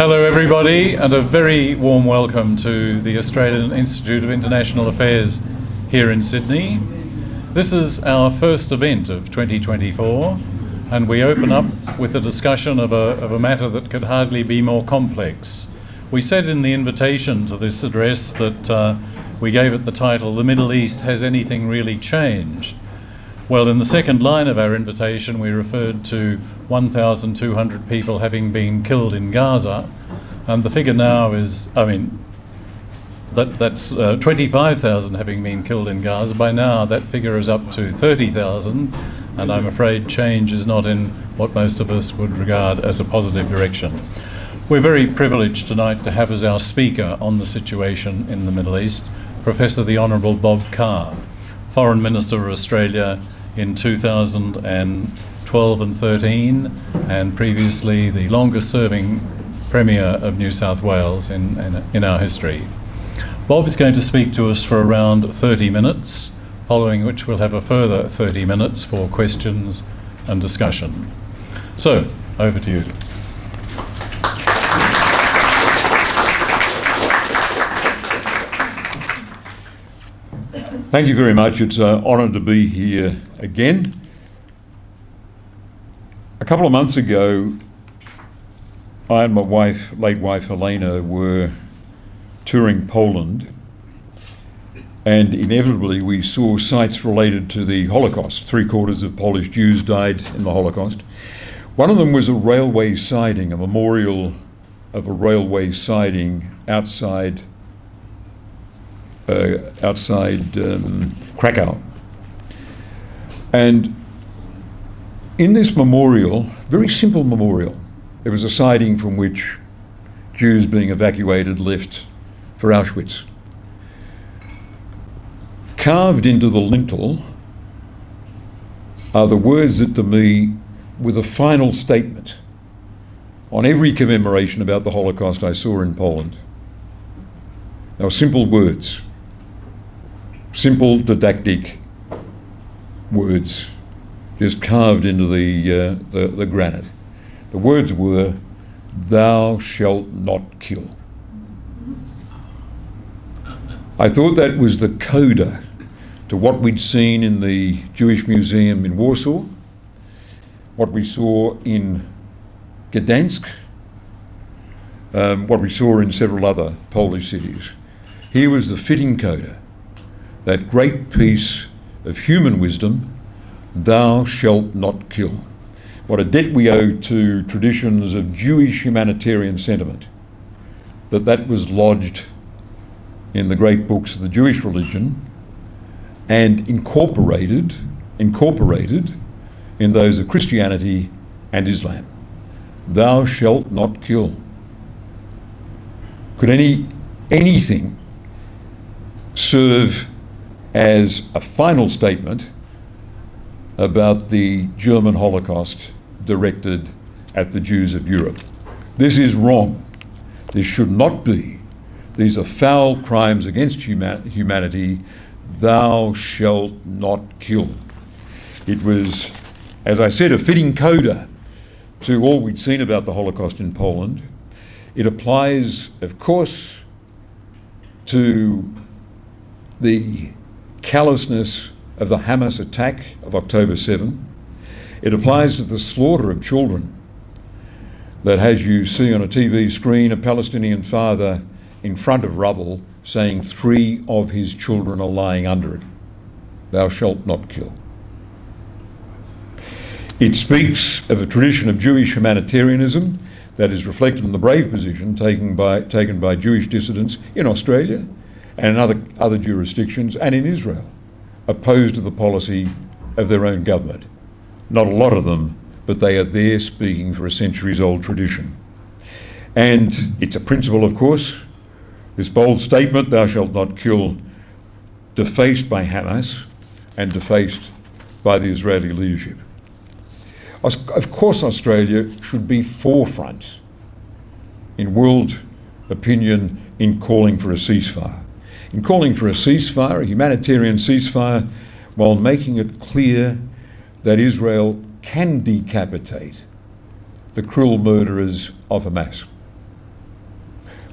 Hello everybody, and a very warm welcome to the Australian Institute of International Affairs here in Sydney. This is our first event of 2024, and we open up with a discussion of a matter that could hardly be more complex. We said in the invitation to this address that we gave it the title, "The Middle East, Has Anything Really Changed?" Well, in the second line of our invitation, we referred to 1,200 people having been killed in Gaza, and the figure now is, that's 25,000 having been killed in Gaza. By now, that figure is up to 30,000, and I'm afraid change is not in what most of us would regard as a positive direction. We're very privileged tonight to have as our speaker on the situation in the Middle East, Professor the Hon Bob Carr, Foreign Minister of Australia in 2012 and 13, and previously the longest serving Premier of New South Wales in our history. Bob is going to speak to us for around 30 minutes, following which we'll have a further 30 minutes for questions and discussion. So, over to you. Thank you very much. It's an honour to be here again. A couple of months ago, I and my late wife Helena, were touring Poland, and inevitably we saw sites related to the Holocaust. 3/4 of Polish Jews died in the Holocaust. One of them was a railway siding, a memorial of a railway siding outside Krakow. And in this memorial, very simple memorial, there was a siding from which Jews being evacuated left for Auschwitz. Carved into the lintel are the words that to me were the final statement on every commemoration about the Holocaust I saw in Poland. They were simple words. Simple didactic words, just carved into the granite. The words were, "Thou shalt not kill." I thought that was the coda to what we'd seen in the Jewish Museum in Warsaw, what we saw in Gdansk, what we saw in several other Polish cities. Here was the fitting coda, that great piece of human wisdom, "Thou shalt not kill." What a debt we owe to traditions of Jewish humanitarian sentiment, that was lodged in the great books of the Jewish religion and incorporated in those of Christianity and Islam. Thou shalt not kill. Could anything serve as a final statement about the German Holocaust directed at the Jews of Europe? This is wrong. This should not be. These are foul crimes against humanity. Thou shalt not kill. It was, as I said, a fitting coda to all we'd seen about the Holocaust in Poland. It applies, of course, to the callousness of the Hamas attack of October 7. It applies to the slaughter of children that, as you see on a TV screen, a Palestinian father in front of rubble saying 3 of his children are lying under it. Thou shalt not kill. It speaks of a tradition of Jewish humanitarianism that is reflected in the brave position taken by Jewish dissidents in Australia and in other jurisdictions and in Israel, opposed to the policy of their own government. Not a lot of them, but they are there speaking for a centuries-old tradition. And it's a principle, of course, this bold statement, "Thou shalt not kill," defaced by Hamas and defaced by the Israeli leadership. Of course, Australia should be forefront in world opinion in calling for a ceasefire. In calling for a ceasefire, a humanitarian ceasefire, while making it clear that Israel can decapitate the cruel murderers of Hamas.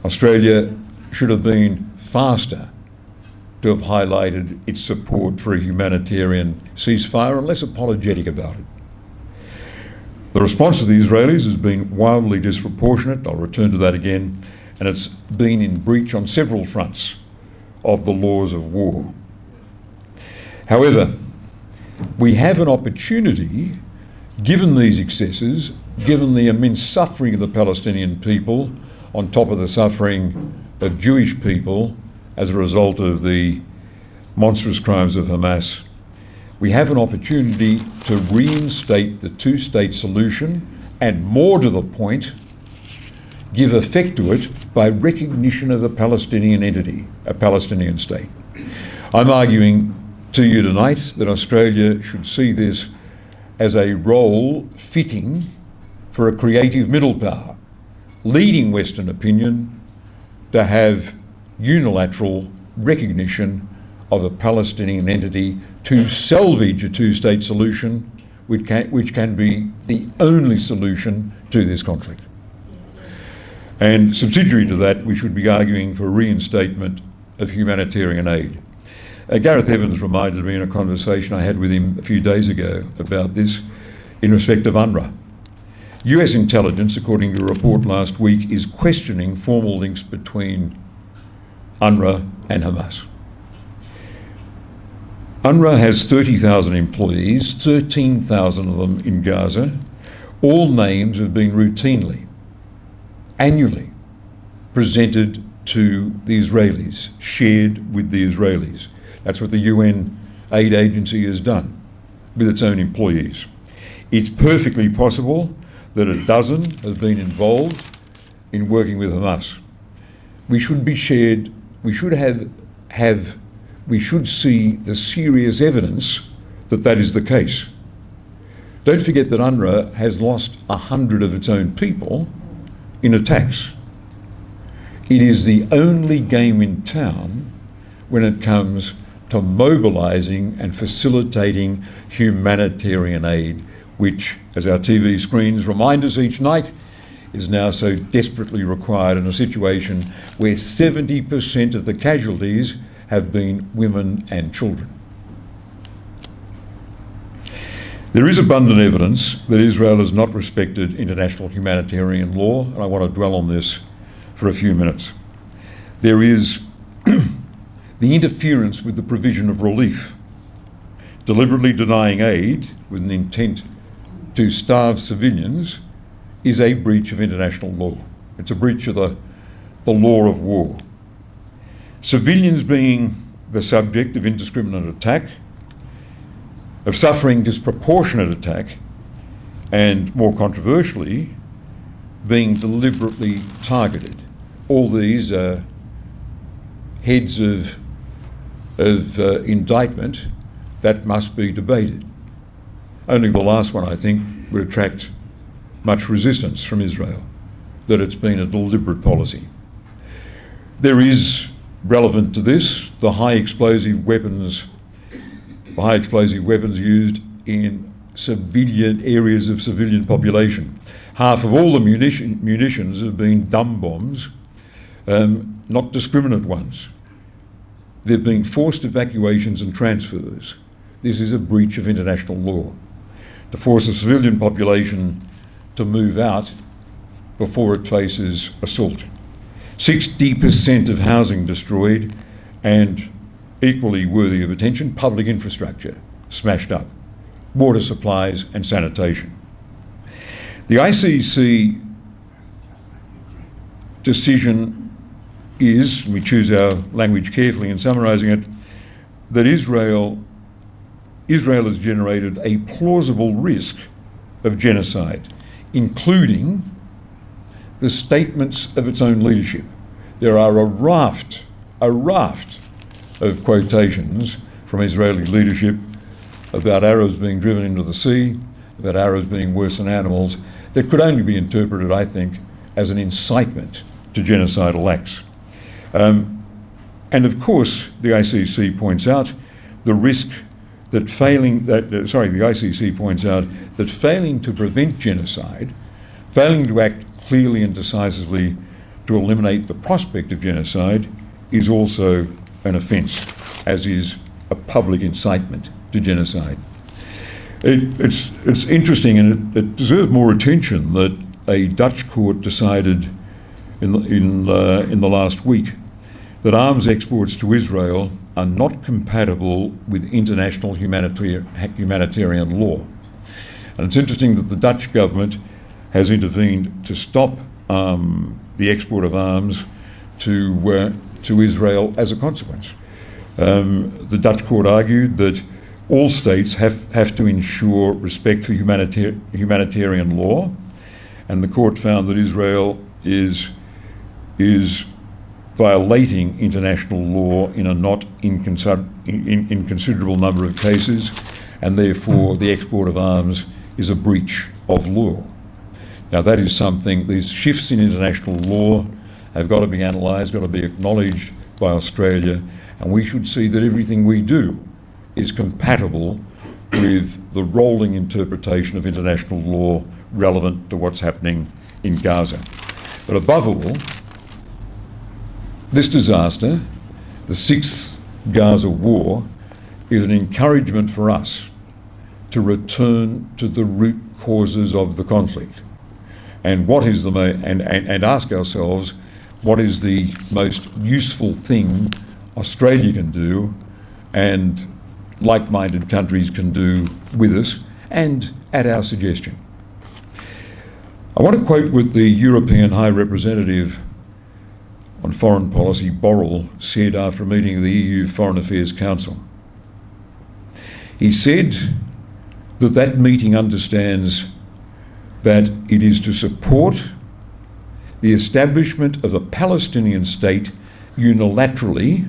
Australia should have been faster to have highlighted its support for a humanitarian ceasefire and less apologetic about it. The response of the Israelis has been wildly disproportionate. I'll return to that again. And it's been in breach on several fronts of the laws of war. However, we have an opportunity, given these excesses, given the immense suffering of the Palestinian people, on top of the suffering of Jewish people as a result of the monstrous crimes of Hamas, we have an opportunity to reinstate the two-state solution and, more to the point, give effect to it by recognition of a Palestinian entity, a Palestinian state. I'm arguing to you tonight that Australia should see this as a role fitting for a creative middle power, leading Western opinion to have unilateral recognition of a Palestinian entity to salvage a two-state solution which can be the only solution to this conflict. And subsidiary to that, we should be arguing for reinstatement of humanitarian aid. Gareth Evans reminded me in a conversation I had with him a few days ago about this in respect of UNRWA. US intelligence, according to a report last week, is questioning formal links between UNRWA and Hamas. UNRWA has 30,000 employees, 13,000 of them in Gaza. All names have been routinely, annually, presented to the Israelis, shared with the Israelis. That's what the UN aid agency has done with its own employees. It's perfectly possible that a dozen have been involved in working with Hamas. We should be shared, we should we should see the serious evidence that that is the case. Don't forget that UNRWA has lost 100 of its own people in attacks. It is the only game in town when it comes to mobilising and facilitating humanitarian aid, which, as our TV screens remind us each night, is now so desperately required in a situation where 70% of the casualties have been women and children. There is abundant evidence that Israel has not respected international humanitarian law, and I want to dwell on this for a few minutes. There is the interference with the provision of relief, deliberately denying aid with an intent to starve civilians is a breach of international law. It's a breach of the law of war. Civilians being the subject of indiscriminate attack, of suffering disproportionate attack, and more controversially, being deliberately targeted. All these are heads of indictment that must be debated. Only the last one, I think, would attract much resistance from Israel, that it's been a deliberate policy. There is, relevant to this, the high explosive weapons used in civilian areas of civilian population. Half of all the munitions have been dumb bombs, not discriminate ones. There have been forced evacuations and transfers. This is a breach of international law. To force a civilian population to move out before it faces assault. 60% of housing destroyed, and equally worthy of attention, public infrastructure smashed up, water supplies and sanitation. The ICC decision is, we choose our language carefully in summarising it, that Israel has generated a plausible risk of genocide, including the statements of its own leadership. There are a raft of quotations from Israeli leadership about Arabs being driven into the sea, about Arabs being worse than animals, that could only be interpreted, I think, as an incitement to genocidal acts. And of course, the ICC points out the risk that failing to prevent genocide, failing to act clearly and decisively to eliminate the prospect of genocide is also an offence, as is a public incitement to genocide. It's interesting, and it deserves more attention, that a Dutch court decided in the last week that arms exports to Israel are not compatible with international humanitarian law. And it's interesting that the Dutch government has intervened to stop the export of arms to Israel as a consequence. The Dutch court argued that all states have to ensure respect for humanitarian law, and the court found that Israel is violating international law in a not inconsiderable number of cases, and therefore the export of arms is a breach of law. Now that is something, these shifts in international law have got to be analysed, got to be acknowledged by Australia, and we should see that everything we do is compatible with the rolling interpretation of international law relevant to what's happening in Gaza. But above all, this disaster, the sixth Gaza war, is an encouragement for us to return to the root causes of the conflict, and what is the and ask ourselves what is the most useful thing Australia can do, and like-minded countries can do with us, and at our suggestion. I want to quote what the European High Representative on Foreign Policy, Borrell, said after a meeting of the EU Foreign Affairs Council. He said that meeting understands that it is to support the establishment of a Palestinian state unilaterally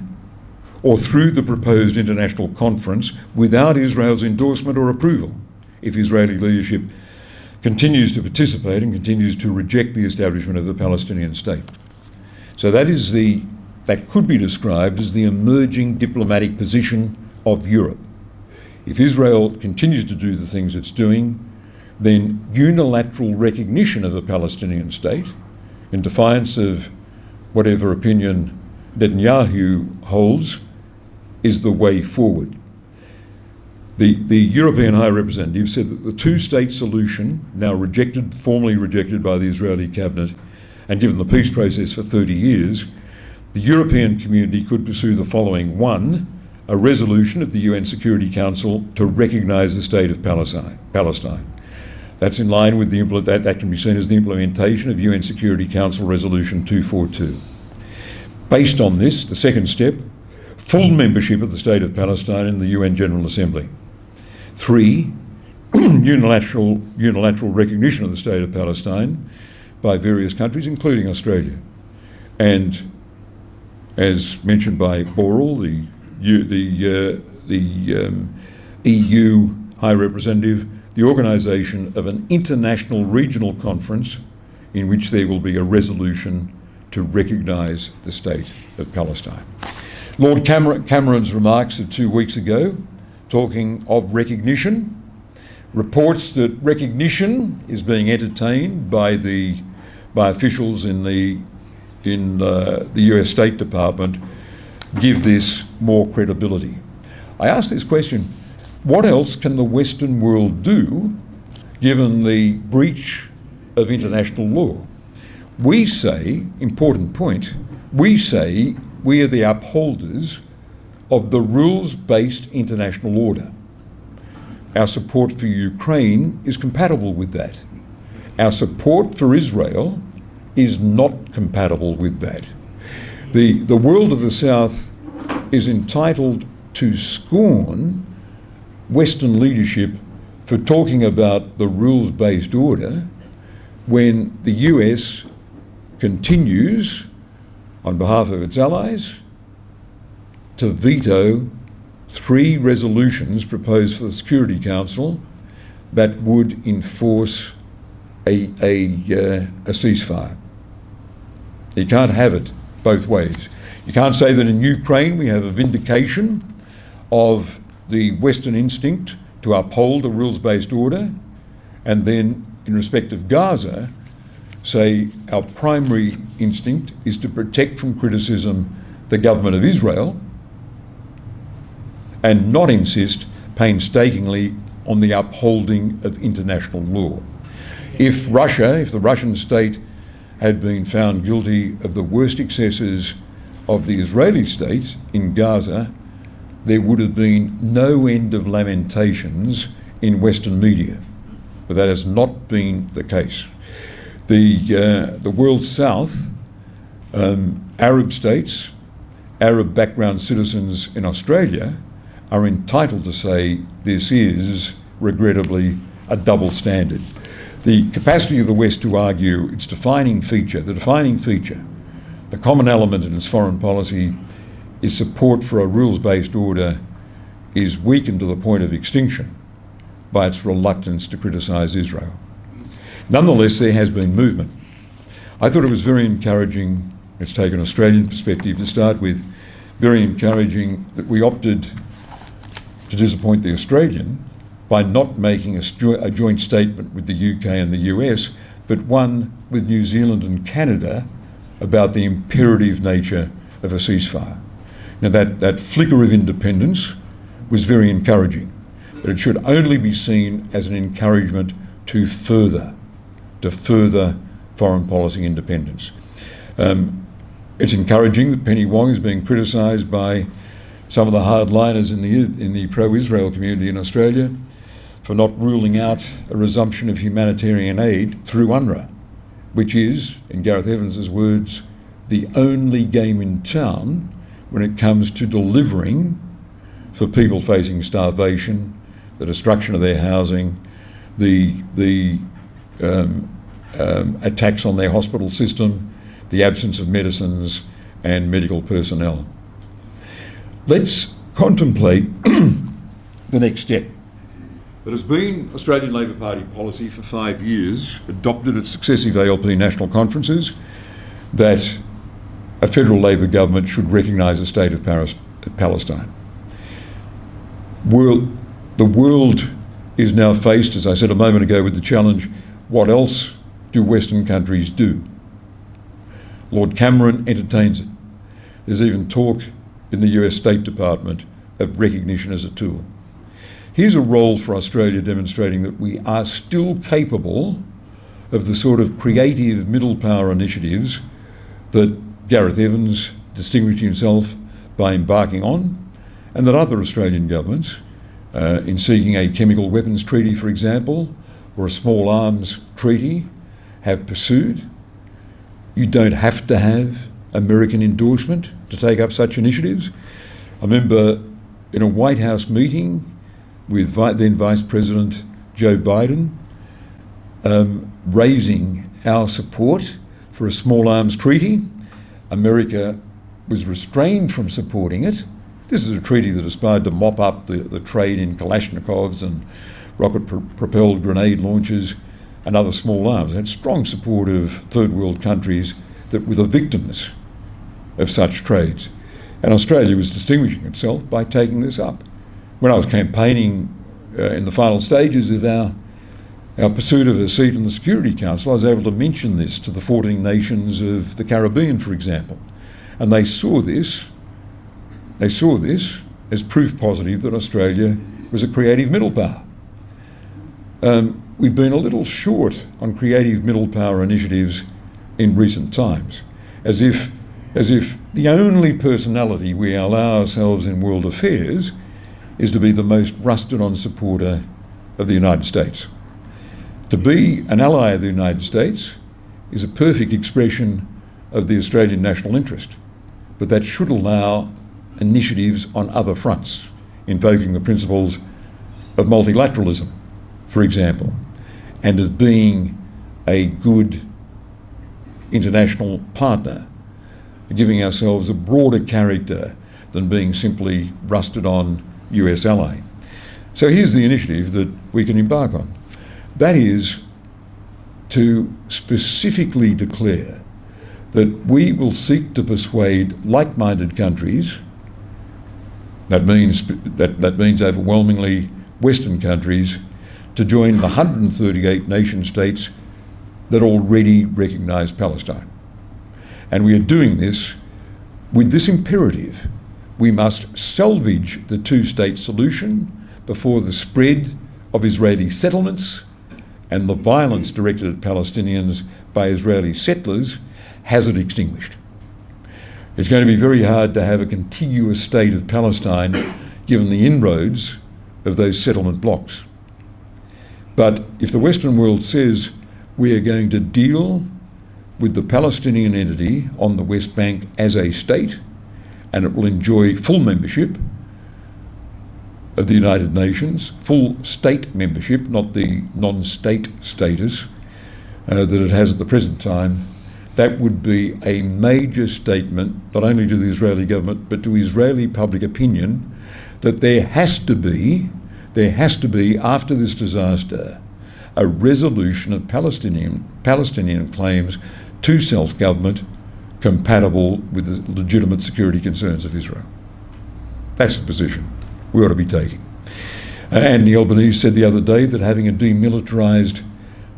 or through the proposed international conference without Israel's endorsement or approval, if Israeli leadership continues to participate and continues to reject the establishment of the Palestinian state. So that could be described as the emerging diplomatic position of Europe. If Israel continues to do the things it's doing, then unilateral recognition of a Palestinian state, in defiance of whatever opinion Netanyahu holds, is the way forward. The European High Representative said that the two-state solution, now formally rejected by the Israeli cabinet, and given the peace process for 30 years, the European community could pursue the following. One, a resolution of the UN Security Council to recognise the state of Palestine. That's in line with that can be seen as the implementation of UN Security Council Resolution 242. Based on this, the second step, full membership of the state of Palestine in the UN General Assembly. 3, unilateral recognition of the state of Palestine by various countries, including Australia. And as mentioned by Borrell, the EU High Representative, the organisation of an international regional conference in which there will be a resolution to recognise the state of Palestine. Lord Cameron's remarks of 2 weeks ago, talking of recognition, reports that recognition is being entertained by officials in the US State Department, give this more credibility. I ask this question, what else can the Western world do given the breach of international law? We say, important point, we say we are the upholders of the rules-based international order. Our support for Ukraine is compatible with that. Our support for Israel is not compatible with that. The world of the South is entitled to scorn Western leadership for talking about the rules-based order when the US continues, on behalf of its allies, to veto 3 resolutions proposed for the Security Council that would enforce a ceasefire. You can't have it both ways. You can't say that in Ukraine we have a vindication of the Western instinct to uphold a rules-based order, and then in respect of Gaza, say our primary instinct is to protect from criticism the government of Israel and not insist painstakingly on the upholding of international law. If the Russian state had been found guilty of the worst excesses of the Israeli state in Gaza, there would have been no end of lamentations in Western media. But that has not been the case. The world south, Arab states, Arab background citizens in Australia are entitled to say this is, regrettably, a double standard. The capacity of the West to argue its defining feature, the common element in its foreign policy is support for a rules-based order, is weakened to the point of extinction by its reluctance to criticise Israel. Nonetheless, there has been movement. I thought it was very encouraging, let's take an Australian perspective to start with, very encouraging that we opted to disappoint the Australian by not making a joint statement with the UK and the US, but one with New Zealand and Canada about the imperative nature of a ceasefire. Now that flicker of independence was very encouraging, but it should only be seen as an encouragement to further foreign policy independence. It's encouraging that Penny Wong is being criticised by some of the hardliners in the pro-Israel community in Australia for not ruling out a resumption of humanitarian aid through UNRWA, which is, in Gareth Evans's words, the only game in town when it comes to delivering for people facing starvation, the destruction of their housing, the attacks on their hospital system, the absence of medicines and medical personnel. Let's contemplate the next step. It has been Australian Labor Party policy for 5 years, adopted at successive ALP national conferences, that a federal Labor government should recognise the state of Palestine. The world is now faced, as I said a moment ago, with the challenge, what else do Western countries do? Lord Cameron entertains it. There's even talk in the US State Department of recognition as a tool. Here's a role for Australia demonstrating that we are still capable of the sort of creative middle power initiatives that Gareth Evans distinguished himself by embarking on, and that other Australian governments, in seeking a chemical weapons treaty, for example, or a small arms treaty, have pursued. You don't have to have American endorsement to take up such initiatives. I remember in a White House meeting with then Vice President Joe Biden, raising our support for a small arms treaty. America was restrained from supporting it. This is a treaty that aspired to mop up the trade in Kalashnikovs and rocket-propelled grenade launchers and other small arms. It had strong support of third world countries that were the victims of such trades. And Australia was distinguishing itself by taking this up. When I was campaigning in the final stages of our pursuit of a seat in the Security Council, I was able to mention this to the 14 nations of the Caribbean, for example. And they saw this as proof positive that Australia was a creative middle power. We've been a little short on creative middle power initiatives in recent times, as if the only personality we allow ourselves in world affairs is to be the most rusted-on supporter of the United States. To be an ally of the United States is a perfect expression of the Australian national interest, but that should allow initiatives on other fronts, invoking the principles of multilateralism, for example, and of being a good international partner, giving ourselves a broader character than being simply rusted-on US ally. So here's the initiative that we can embark on. That is to specifically declare that we will seek to persuade like-minded countries, that means overwhelmingly Western countries, to join the 138 nation states that already recognise Palestine. And we are doing this with this imperative: we must salvage the two-state solution before the spread of Israeli settlements and the violence directed at Palestinians by Israeli settlers has it extinguished. It's going to be very hard to have a contiguous state of Palestine given the inroads of those settlement blocks. But if the Western world says we are going to deal with the Palestinian entity on the West Bank as a state, and it will enjoy full membership of the United Nations, full state membership, not the non-state status that it has at the present time, that would be a major statement, not only to the Israeli government, but to Israeli public opinion, that there has to be, after this disaster, a resolution of Palestinian claims to self-government compatible with the legitimate security concerns of Israel. That's the position we ought to be taking. Anthony Albanese said the other day that having a demilitarised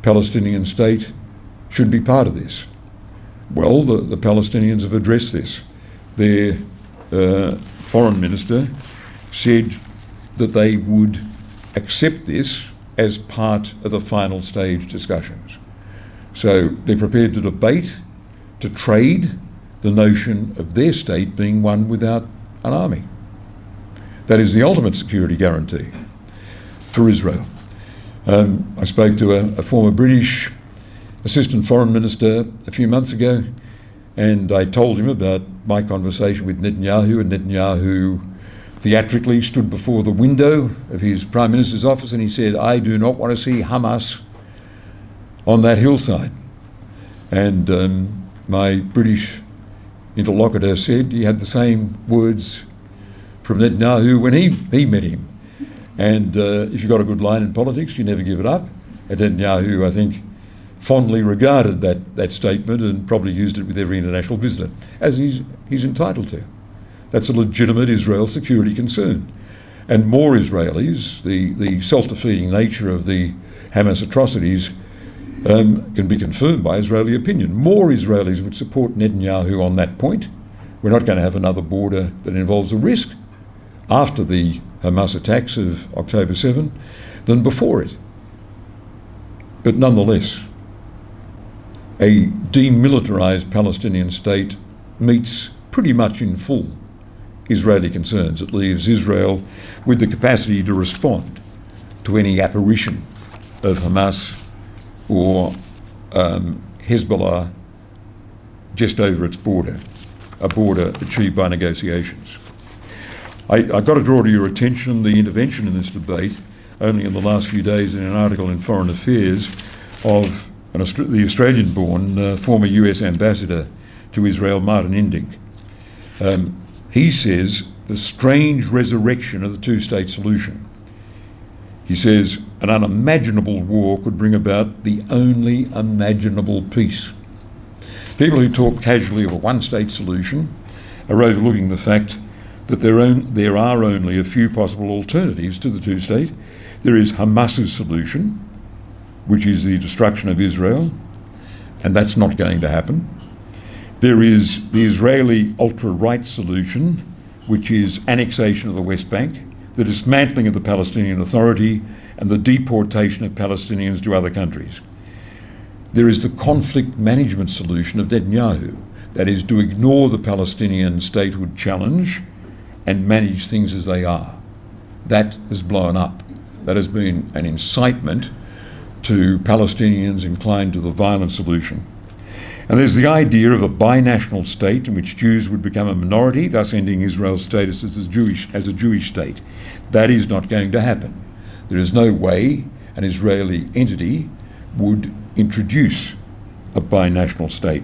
Palestinian state should be part of this. Well, the Palestinians have addressed this. Their foreign minister said that they would accept this as part of the final stage discussions. So they're prepared to debate, to trade the notion of their state being one without an army. That is the ultimate security guarantee for Israel. I spoke to a former British Assistant Foreign Minister a few months ago, and I told him about my conversation with Netanyahu, and Netanyahu theatrically stood before the window of his Prime Minister's office and he said, "I do not want to see Hamas on that hillside." And my British interlocutor said he had the same words from Netanyahu when he met him. And if you've got a good line in politics, you never give it up. And Netanyahu, I think, fondly regarded that statement and probably used it with every international visitor, as he's entitled to. That's a legitimate Israel security concern. And more Israelis, the self-defeating nature of the Hamas atrocities can be confirmed by Israeli opinion. More Israelis would support Netanyahu on that point. We're not going to have another border that involves a risk after the Hamas attacks of October 7 than before it. But nonetheless, a demilitarised Palestinian state meets pretty much in full Israeli concerns. It leaves Israel with the capacity to respond to any apparition of Hamas or Hezbollah just over its border, a border achieved by negotiations. I've got to draw to your attention the intervention in this debate only in the last few days in an article in Foreign Affairs of the Australian-born former US ambassador to Israel, Martin Indyk. He says the strange resurrection of the two-state solution. He says an unimaginable war could bring about the only imaginable peace. People who talk casually of a one-state solution are overlooking the fact that there are only a few possible alternatives to the two-state. There is Hamas's solution, which is the destruction of Israel, and that's not going to happen. There is the Israeli ultra-right solution, which is annexation of the West Bank, the dismantling of the Palestinian Authority, and the deportation of Palestinians to other countries. There is the conflict management solution of Netanyahu, that is to ignore the Palestinian statehood challenge and manage things as they are. That has blown up. That has been an incitement to Palestinians inclined to the violent solution. And there's the idea of a binational state in which Jews would become a minority, thus ending Israel's status as a Jewish state. That is not going to happen. There is no way an Israeli entity would introduce a binational state.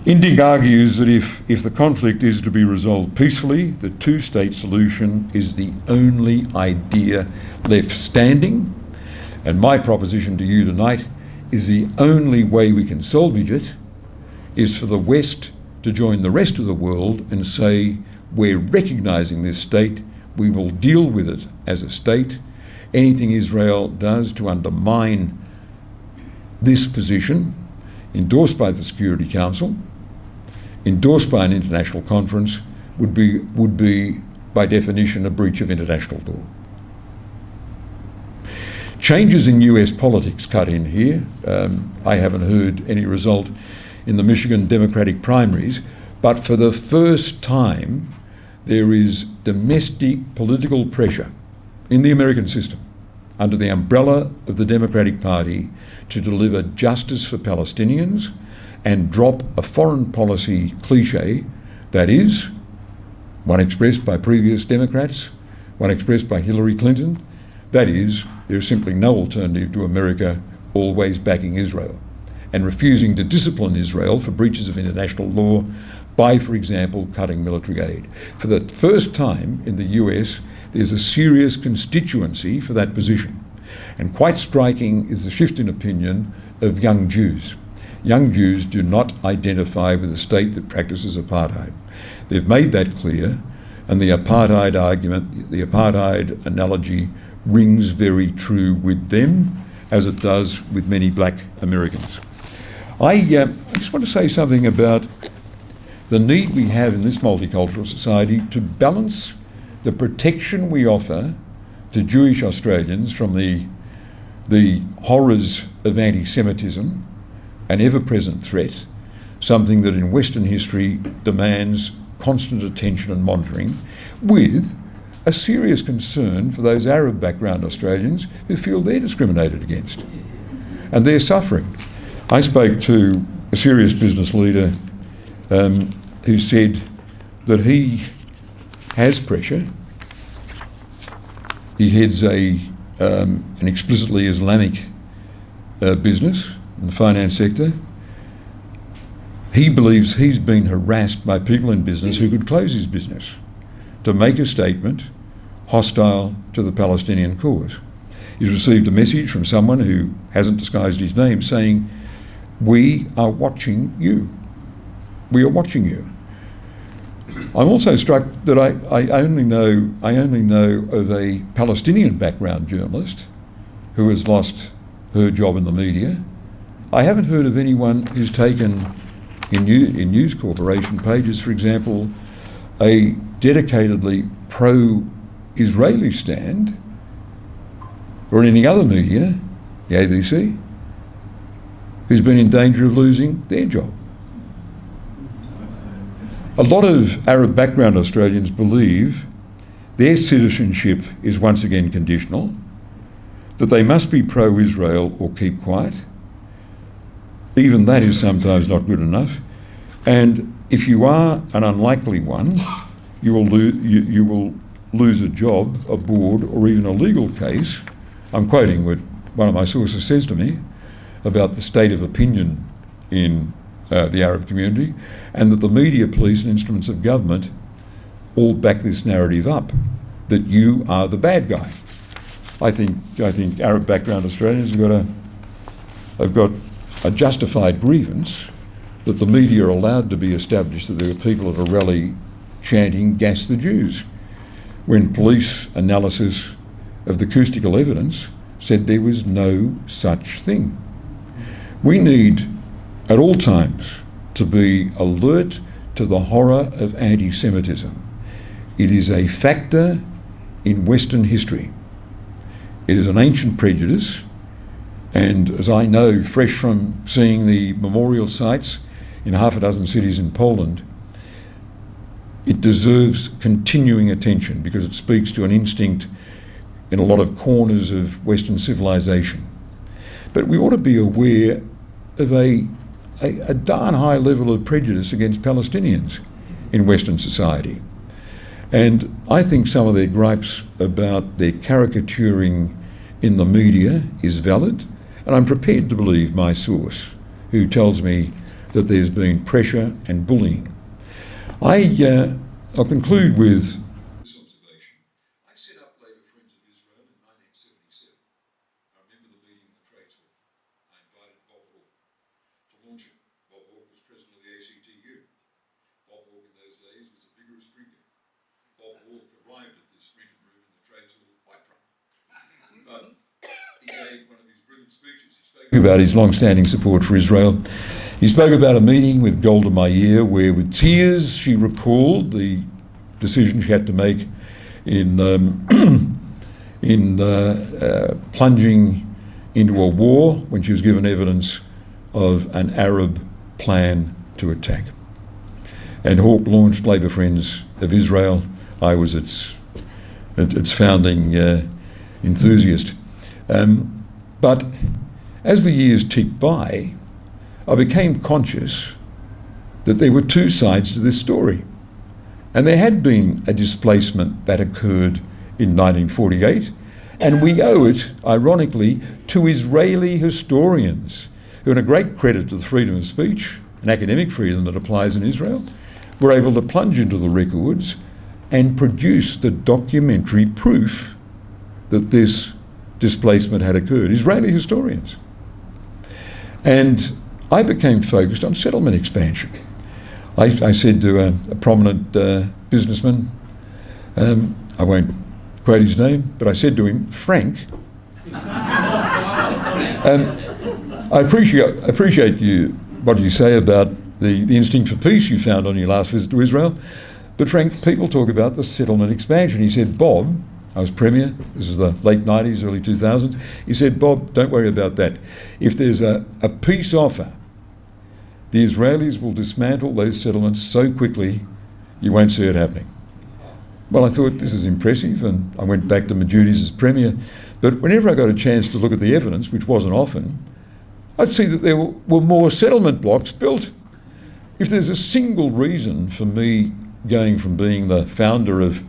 Indyk argues that if the conflict is to be resolved peacefully, the two-state solution is the only idea left standing. And my proposition to you tonight is the only way we can salvage it is for the West to join the rest of the world and say, we're recognising this state, we will deal with it as a state. Anything Israel does to undermine this position, endorsed by the Security Council, endorsed by an international conference, would be by definition a breach of international law. Changes in US politics cut in here. I haven't heard any result in the Michigan Democratic primaries, but for the first time there is domestic political pressure in the American system under the umbrella of the Democratic Party to deliver justice for Palestinians and drop a foreign policy cliche that is, one expressed by previous Democrats, one expressed by Hillary Clinton, that is, there is simply no alternative to America always backing Israel and refusing to discipline Israel for breaches of international law by, for example, cutting military aid. For the first time in the US, there's a serious constituency for that position. And quite striking is the shift in opinion of young Jews. Young Jews do not identify with a state that practices apartheid. They've made that clear, and the apartheid argument, the apartheid analogy rings very true with them, as it does with many black Americans. I just want to say something about the need we have in this multicultural society to balance the protection we offer to Jewish Australians from the horrors of anti-Semitism, an ever-present threat, something that in Western history demands constant attention and monitoring, with a serious concern for those Arab background Australians who feel they're discriminated against and they're suffering. I spoke to a serious business leader who said that he has pressure. He heads an explicitly Islamic business in the finance sector. He believes he's been harassed by people in business who could close his business to make a statement hostile to the Palestinian cause. He's received a message from someone who hasn't disguised his name saying, "We are watching you. We are watching you." I'm also struck that I only know of a Palestinian background journalist who has lost her job in the media. I haven't heard of anyone who's taken in News Corporation pages, for example, a dedicatedly pro-Israeli stand, or in any other media, the ABC, who's been in danger of losing their job. A lot of Arab background Australians believe their citizenship is once again conditional, that they must be pro-Israel or keep quiet. Even that is sometimes not good enough. And if you are an unlikely one, you will lose a job, a board, or even a legal case. I'm quoting what one of my sources says to me about the state of opinion in the Arab community, and that the media, police and instruments of government all back this narrative up, that you are the bad guy. I think Arab background Australians have got a justified grievance that the media are allowed to be established that there were people at a rally chanting "Gas the Jews," when police analysis of the acoustical evidence said there was no such thing. We need at all times to be alert to the horror of anti-Semitism. It is a factor in Western history. It is an ancient prejudice, and as I know, fresh from seeing the memorial sites in half a dozen cities in Poland, it deserves continuing attention because it speaks to an instinct in a lot of corners of Western civilization. But we ought to be aware of a darn high level of prejudice against Palestinians in Western society. And I think some of their gripes about their caricaturing in the media is valid, and I'm prepared to believe my source who tells me that there's been pressure and bullying. I'll conclude with this observation. I set up Labour Friends of Israel in 1977. I remember the meeting in the Trades Hall. I invited Bob Hawke to launch it. Bob Hawke was president of the ACTU. Bob Hawke in those days was a vigorous drinker. Bob Hawke arrived at this rented room in the Trades Hall quite drunk. But he gave one of his brilliant speeches. He spoke about his long-standing support for Israel. He spoke about a meeting with Golda Meir where, with tears, she recalled the decision she had to make in plunging into a war when she was given evidence of an Arab plan to attack. And Hawke launched Labour Friends of Israel. I was its founding enthusiast. But as the years ticked by, I became conscious that there were two sides to this story. And there had been a displacement that occurred in 1948, and we owe it, ironically, to Israeli historians who, in a great credit to the freedom of speech and academic freedom that applies in Israel, were able to plunge into the records and produce the documentary proof that this displacement had occurred. Israeli historians. And I became focused on settlement expansion. I said to a prominent businessman, I won't quote his name, but I said to him, Frank, I appreciate you, what you say about the instinct for peace you found on your last visit to Israel, but Frank, people talk about the settlement expansion. He said, Bob, I was Premier, this is the late 90s, early 2000s, he said, Bob, don't worry about that. If there's a peace offer, the Israelis will dismantle those settlements so quickly you won't see it happening. Well, I thought this is impressive, and I went back to my duties as Premier. But whenever I got a chance to look at the evidence, which wasn't often, I'd see that there were more settlement blocks built. If there's a single reason for me going from being the founder of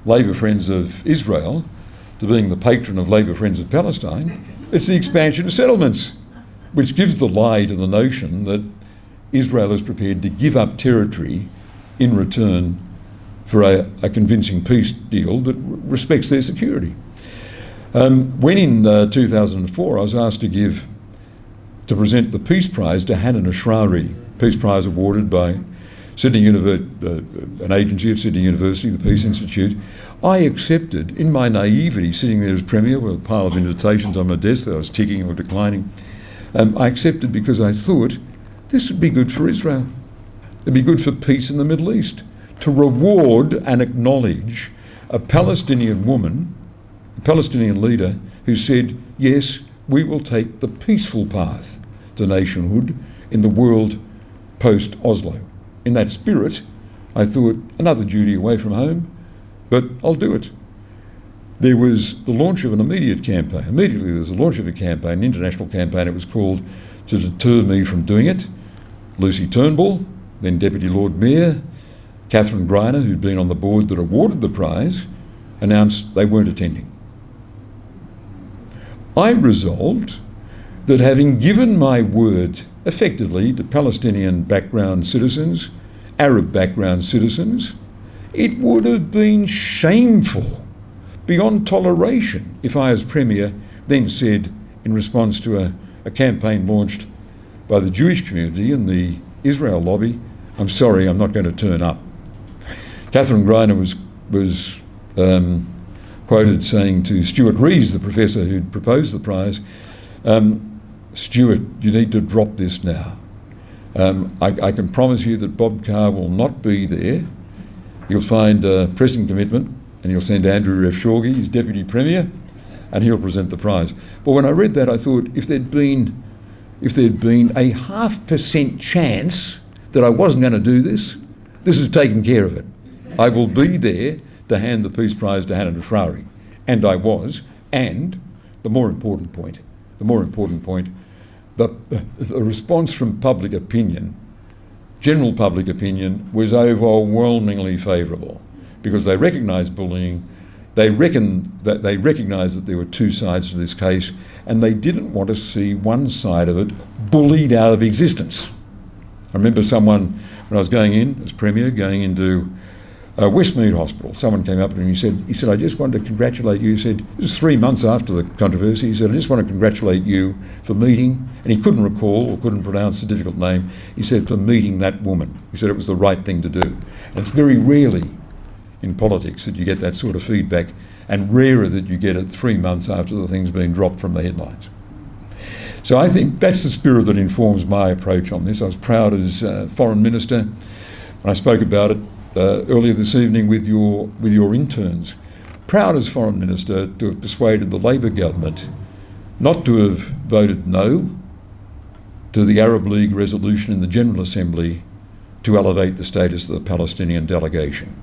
Labour Friends of Israel to being the patron of Labour Friends of Palestine, it's the expansion of settlements, which gives the lie to the notion that Israel is prepared to give up territory in return for a convincing peace deal that respects their security. When in 2004 I was asked to present the Peace Prize to Hanan Ashrari, Peace Prize awarded by Sydney an agency at Sydney University, the Peace Institute, I accepted, in my naivety, sitting there as Premier with a pile of invitations on my desk that I was ticking or declining, I accepted because I thought this would be good for Israel. It'd be good for peace in the Middle East, to reward and acknowledge a Palestinian woman, a Palestinian leader who said, yes, we will take the peaceful path to nationhood in the world post-Oslo. In that spirit, I thought, another duty away from home, but I'll do it. There was the launch of an immediate campaign. Immediately there was the launch of a campaign, an international campaign. It was called To Deter Me From Doing It. Lucy Turnbull, then Deputy Lord Mayor, Catherine Greiner, who'd been on the board that awarded the prize, announced they weren't attending. I resolved that, having given my word effectively to Palestinian background citizens, Arab background citizens, it would have been shameful, beyond toleration, if I as Premier then said, in response to a campaign launched by the Jewish community and the Israel lobby, I'm sorry, I'm not going to turn up. Catherine Greiner was quoted saying to Stuart Rees, the professor who'd proposed the prize, Stuart, you need to drop this now. I can promise you that Bob Carr will not be there. You'll find a pressing commitment, and you'll send Andrew Refshorgi, his Deputy Premier, and he'll present the prize. But when I read that, I thought, if there'd been a 0.5% chance that I wasn't going to do this, this has taken care of it. I will be there to hand the Peace Prize to Hanan Ashrari. And I was. And the more important point, the response from public opinion, general public opinion, was overwhelmingly favourable, because they recognised bullying, they recognised that there were two sides to this case, and they didn't want to see one side of it bullied out of existence. I remember someone, when I was going in as Premier, going into Westmead Hospital, someone came up to me and he said, I just wanted to congratulate you. He said, this was 3 months after the controversy. He said, I just want to congratulate you for meeting, and he couldn't recall or couldn't pronounce the difficult name. He said, for meeting that woman. He said it was the right thing to do. And it's very rarely in politics that you get that sort of feedback, and rarer that you get it 3 months after the thing's been dropped from the headlines. So I think that's the spirit that informs my approach on this. I was proud as Foreign Minister, and I spoke about it earlier this evening with your interns, proud as Foreign Minister to have persuaded the Labor government not to have voted no to the Arab League resolution in the General Assembly to elevate the status of the Palestinian delegation.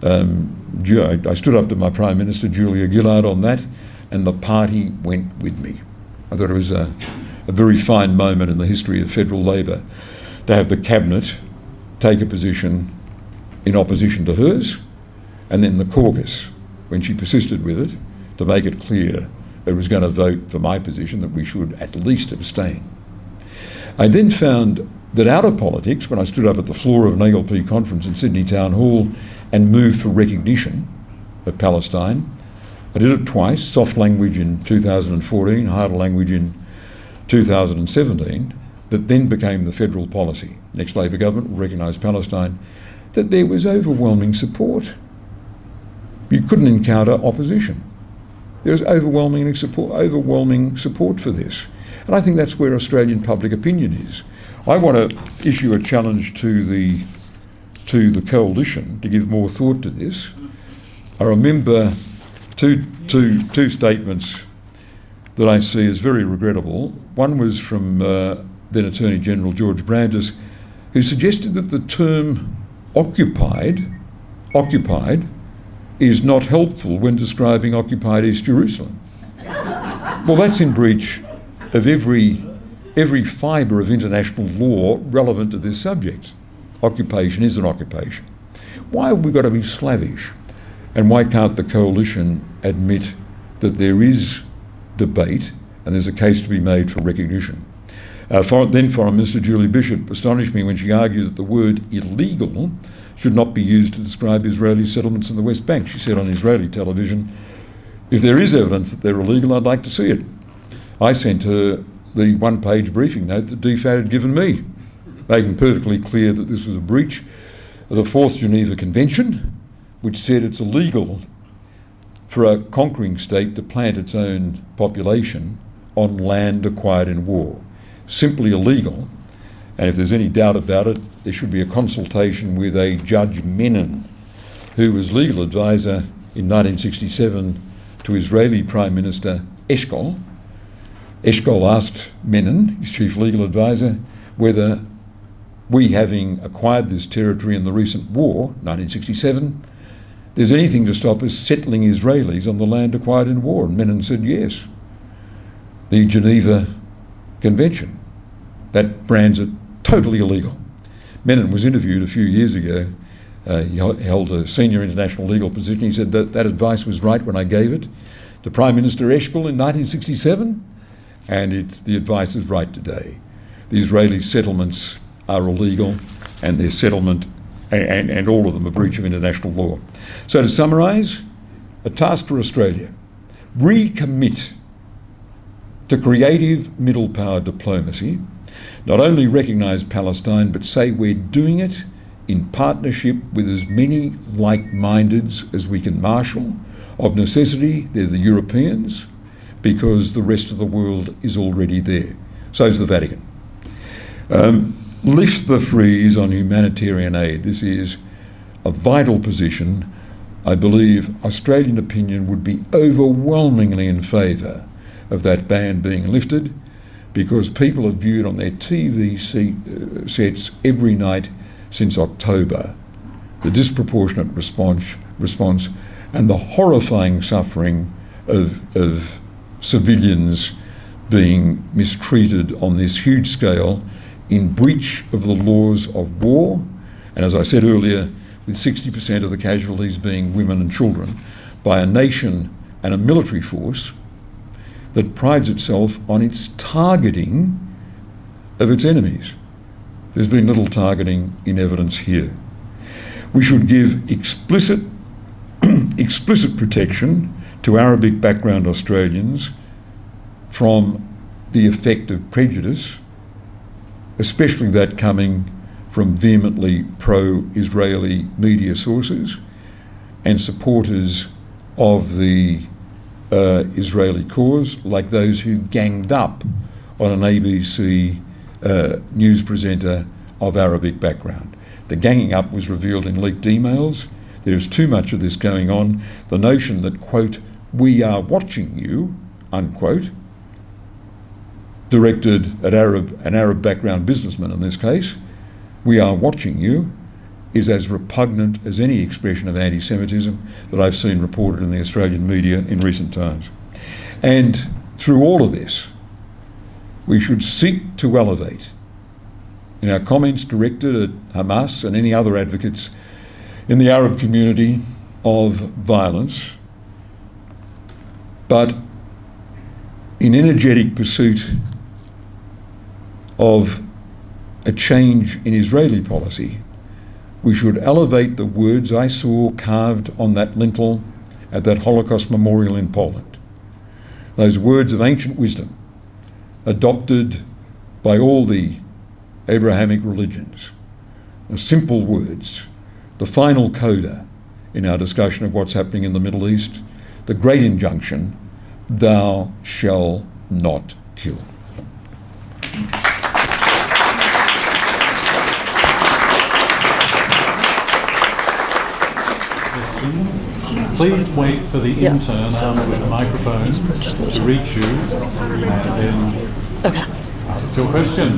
I stood up to my Prime Minister, Julia Gillard, on that, and the party went with me. I thought it was a very fine moment in the history of federal Labor to have the Cabinet take a position in opposition to hers, and then the caucus, when she persisted with it, to make it clear it was going to vote for my position that we should at least abstain. I then found that out of politics, when I stood up at the floor of an ALP conference in Sydney Town Hall and moved for recognition of Palestine, I did it twice, soft language in 2014, harder language in 2017, that then became the federal policy. Next Labor government will recognise Palestine, that there was overwhelming support. You couldn't encounter opposition. There was overwhelming support for this. And I think that's where Australian public opinion is. I want to issue a challenge to the coalition to give more thought to this. I remember two statements that I see as very regrettable. One was from then Attorney General George Brandis, who suggested that the term occupied is not helpful when describing occupied East Jerusalem. Well, that's in breach of every fibre of international law relevant to this subject. Occupation is an occupation. Why have we got to be slavish? And why can't the coalition admit that there is debate and there's a case to be made for recognition? Then Foreign Minister Julie Bishop astonished me when she argued that the word illegal should not be used to describe Israeli settlements in the West Bank. She said on Israeli television, if there is evidence that they're illegal, I'd like to see it. I sent her the one-page briefing note that DFAT had given me, making perfectly clear that this was a breach of the Fourth Geneva Convention, which said it's illegal for a conquering state to plant its own population on land acquired in war. Simply illegal. And if there's any doubt about it, there should be a consultation with a Judge Menon, who was legal advisor in 1967 to Israeli Prime Minister Eshkol. Eshkol asked Menon, his chief legal advisor, whether we, having acquired this territory in the recent war, 1967, there's anything to stop us settling Israelis on the land acquired in war. And Menon said yes. The Geneva Convention, that brands it totally illegal. Menon was interviewed a few years ago. He held a senior international legal position. He said that advice was right when I gave it to Prime Minister Eshkol in 1967, and the advice is right today. The Israeli settlements are illegal, and their settlement, and all of them, a breach of international law. So to summarise, a task for Australia: recommit to creative middle power diplomacy, not only recognise Palestine, but say we're doing it in partnership with as many like-mindeds as we can marshal. Of necessity, they're the Europeans, because the rest of the world is already there. So's the Vatican. Lift the freeze on humanitarian aid. This is a vital position. I believe Australian opinion would be overwhelmingly in favour of that ban being lifted, because people have viewed on their TV sets every night since October the disproportionate response and the horrifying suffering of civilians being mistreated on this huge scale in breach of the laws of war, and as I said earlier, with 60% of the casualties being women and children, by a nation and a military force that prides itself on its targeting of its enemies. There's been little targeting in evidence here. We should give explicit protection to Arabic background Australians from the effect of prejudice, especially that coming from vehemently pro-Israeli media sources and supporters of the Israeli cause, like those who ganged up on an ABC news presenter of Arabic background. The ganging up was revealed in leaked emails. There is too much of this going on. The notion that, quote, "we are watching you," unquote, directed at an Arab background businessman in this case, "we are watching you," is as repugnant as any expression of anti-Semitism that I've seen reported in the Australian media in recent times. And through all of this, we should seek to elevate, in our comments directed at Hamas and any other advocates in the Arab community of violence, but in energetic pursuit of a change in Israeli policy, we should elevate the words I saw carved on that lintel at that Holocaust memorial in Poland. Those words of ancient wisdom, adopted by all the Abrahamic religions, the simple words, the final coda in our discussion of what's happening in the Middle East, the great injunction, "Thou shalt not kill." Please wait for the intern armed with a microphone to reach you, and then ask your question.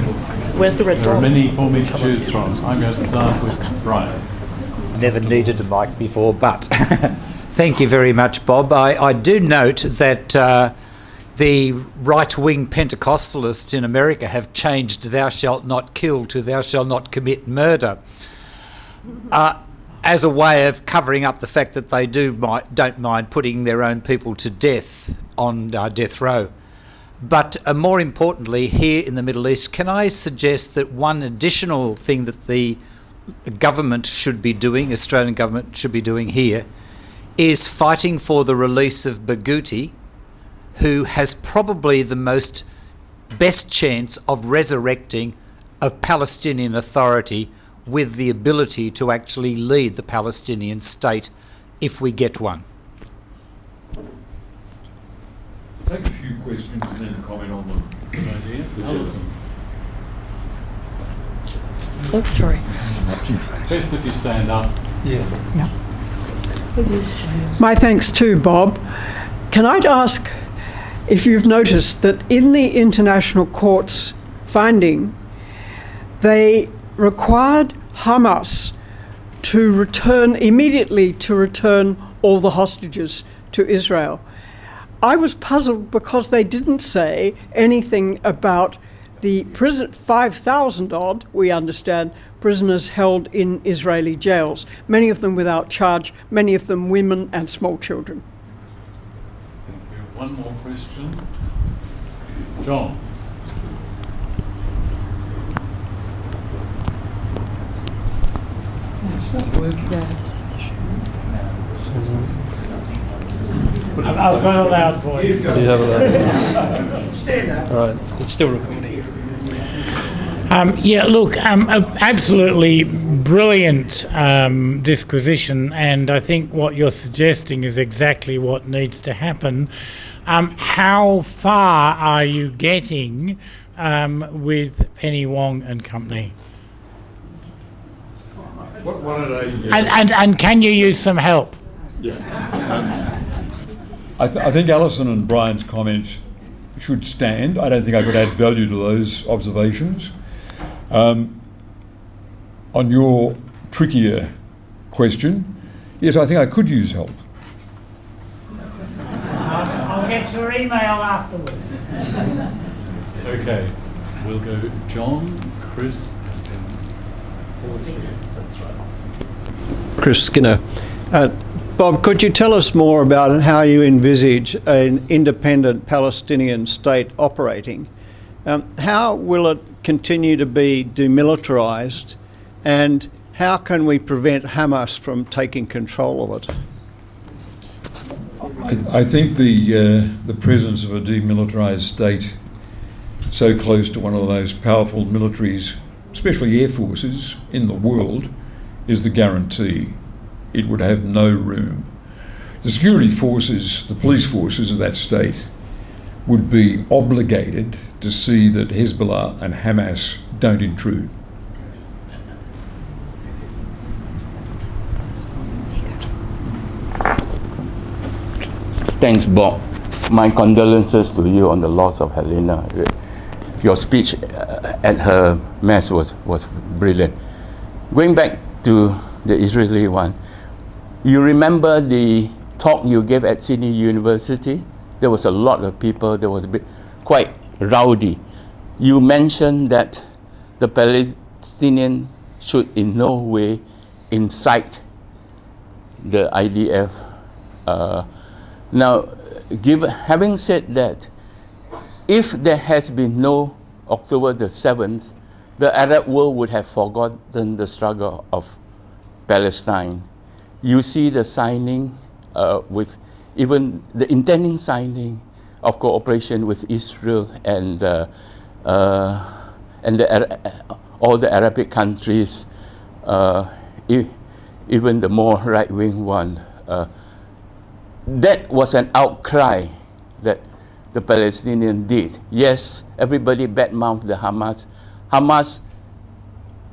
Where's the red There are dot? many for me to choose from. I'm going to start with Brian. Never needed a mic before, but thank you very much, Bob. I do note that the right-wing Pentecostalists in America have changed "thou shalt not kill" to "thou shalt not commit murder," as a way of covering up the fact that they don't mind putting their own people to death on death row. But more importantly, here in the Middle East, can I suggest that one additional thing that the government should be doing, Australian government should be doing here, is fighting for the release of Barghouti, who has probably the best chance of resurrecting a Palestinian Authority with the ability to actually lead the Palestinian state if we get one. Take a few questions and then comment on them. Good idea. Alison. Oh, sorry. Best if you stand up. My thanks too, Bob. Can I ask if you've noticed that in the International Court's finding, they required Hamas to immediately return all the hostages to Israel. I was puzzled because they didn't say anything about the 5,000 odd, we understand, prisoners held in Israeli jails, many of them without charge, many of them women and small children. Thank you. One more question. John. It's not working. I've got a loud voice. Do you have a loud voice? All right, it's still recording. Absolutely brilliant disquisition, and I think what you're suggesting is exactly what needs to happen. How far are you getting with Penny Wong and company? What are they? And can you use some help? I think Alison and Brian's comments should stand. I don't think I could add value to those observations. On your trickier question, yes, I think I could use help. I'll get your email afterwards. Okay. We'll go John, Chris, and then Paul's here. That's right. Chris Skinner. Bob, could you tell us more about how you envisage an independent Palestinian state operating? How will it continue to be demilitarised, and how can we prevent Hamas from taking control of it? I think the presence of a demilitarised state so close to one of the most powerful militaries, especially air forces, in the world, is the guarantee. It would have no room. The security forces, the police forces of that state, would be obligated to see that Hezbollah and Hamas don't intrude. Thanks, Bob. My condolences to you on the loss of Helena. Your speech at her mass was brilliant. Going back to the Israeli one, you remember the talk you gave at Sydney University? There was a lot of people, there was quite rowdy. You mentioned that the Palestinians should in no way incite the IDF. Now, having said that, if there has been no October the 7th, the Arab world would have forgotten the struggle of Palestine. You see the signing with even the intending signing of cooperation with Israel and all the Arabic countries, even the more right-wing one. That was an outcry that the Palestinians did. Yes, everybody badmouthed the Hamas. Hamas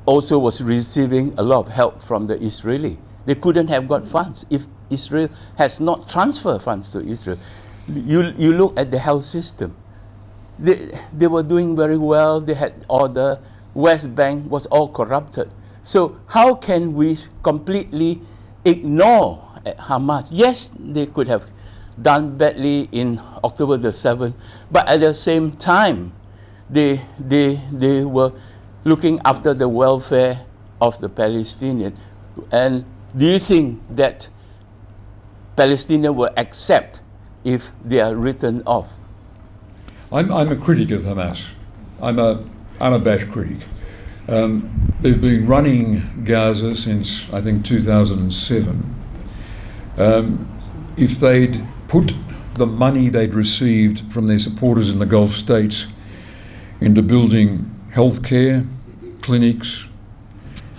also was receiving a lot of help from the Israeli. They couldn't have got funds if Israel has not transferred funds to Israel. You look at the health system. They were doing very well. They had all the West Bank was all corrupted. So how can we completely ignore Hamas? Yes, they could have done badly in October the 7th, but at the same time, they were looking after the welfare of the Palestinians. And do you think that Palestinians will accept if they are written off? I'm a critic of Hamas. I'm a unabashed critic. They've been running Gaza since, I think, 2007. If they'd put the money they'd received from their supporters in the Gulf states into building healthcare, clinics,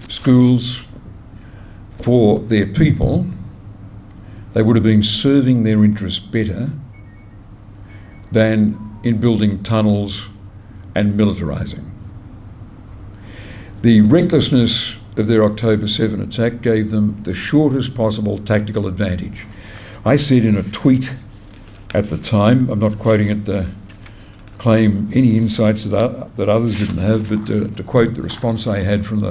schools for their people, they would have been serving their interests better than in building tunnels and militarising. The recklessness of their October 7 attack gave them the shortest possible tactical advantage. I said in a tweet at the time, I'm not quoting it to claim any insights that others didn't have, but to quote the response I had from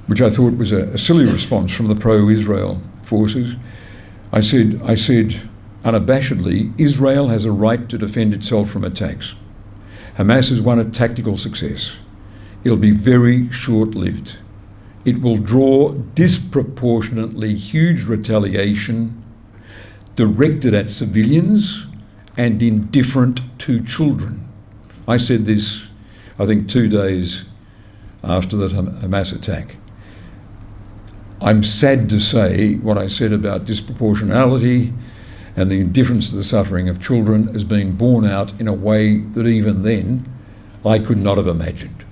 which I thought was a silly response from the pro-Israel forces. I said unabashedly, Israel has a right to defend itself from attacks. Hamas has won a tactical success. It'll be very short-lived. It will draw disproportionately huge retaliation directed at civilians and indifferent to children. I said this, I think, 2 days after the Hamas attack. I'm sad to say what I said about disproportionality and the indifference to the suffering of children has been borne out in a way that even then I could not have imagined.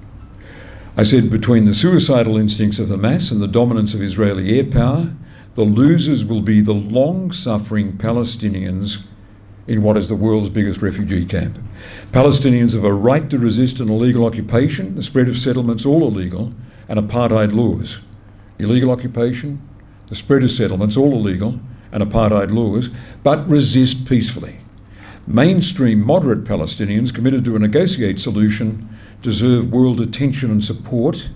I said between the suicidal instincts of Hamas and the dominance of Israeli air power, the losers will be the long-suffering Palestinians in what is the world's biggest refugee camp. Palestinians have a right to resist an illegal occupation, the spread of settlements all illegal, and apartheid laws. Illegal occupation, the spread of settlements all illegal, and apartheid laws, but resist peacefully. Mainstream moderate Palestinians committed to a negotiated solution deserve world attention and support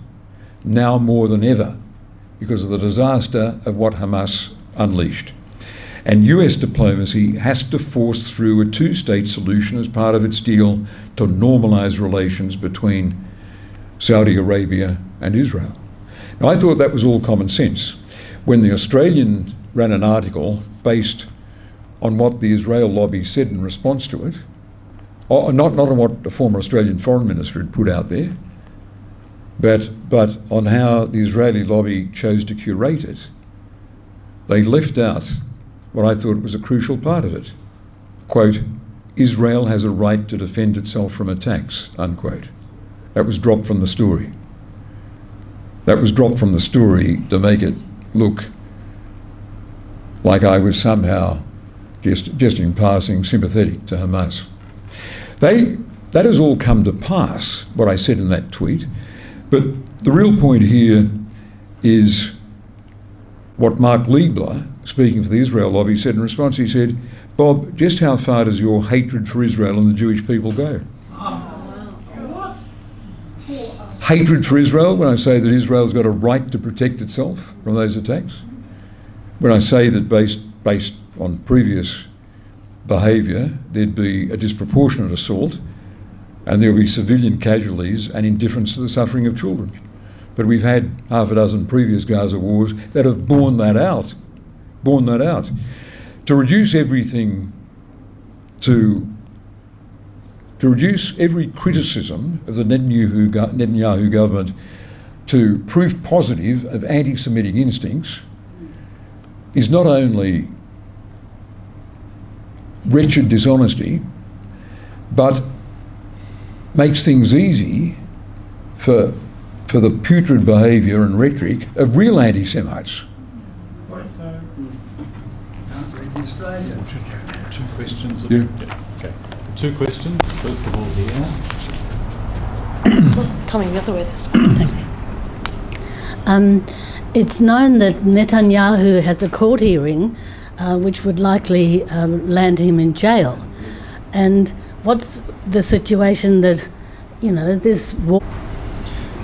now more than ever because of the disaster of what Hamas unleashed. And US diplomacy has to force through a two-state solution as part of its deal to normalise relations between Saudi Arabia and Israel. Now, I thought that was all common sense. When the Australian ran an article based on what the Israel lobby said in response to it, not on what the former Australian Foreign Minister had put out there, but on how the Israeli lobby chose to curate it, they left out what I thought was a crucial part of it. Quote, Israel has a right to defend itself from attacks, unquote. That was dropped from the story. That was dropped from the story to make it look like I was somehow, just in passing, sympathetic to Hamas. That has all come to pass, what I said in that tweet. But the real point here is what Mark Liebler, speaking for the Israel lobby, said in response. He said, Bob, just how far does your hatred for Israel and the Jewish people go? Hatred for Israel, when I say that Israel's got a right to protect itself from those attacks. When I say that based on previous behaviour, there'd be a disproportionate assault and there'll be civilian casualties and indifference to the suffering of children. But we've had half a dozen previous Gaza wars that have borne that out. To reduce everything to reduce every criticism of the Netanyahu government to proof positive of anti-Semitic instincts is not only wretched dishonesty, but makes things easy for the putrid behaviour and rhetoric of real anti-Semites. Two questions. Yeah. Okay. Two questions. First of all, here. Coming the other way this time. Thanks. It's known that Netanyahu has a court hearing which would likely land him in jail. And what's the situation that, this war...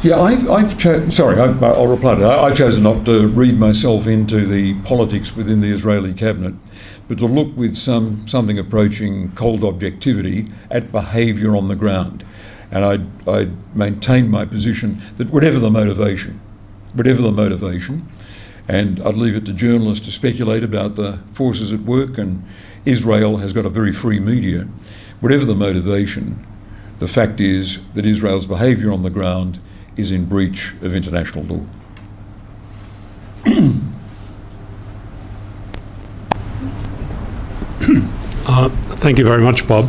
Yeah, I'll reply to that. I've chosen not to read myself into the politics within the Israeli cabinet, but to look with something approaching cold objectivity at behaviour on the ground. And I maintain my position that whatever the motivation, and I'd leave it to journalists to speculate about the forces at work, and Israel has got a very free media. Whatever the motivation, the fact is that Israel's behaviour on the ground is in breach of international law. Thank you very much, Bob.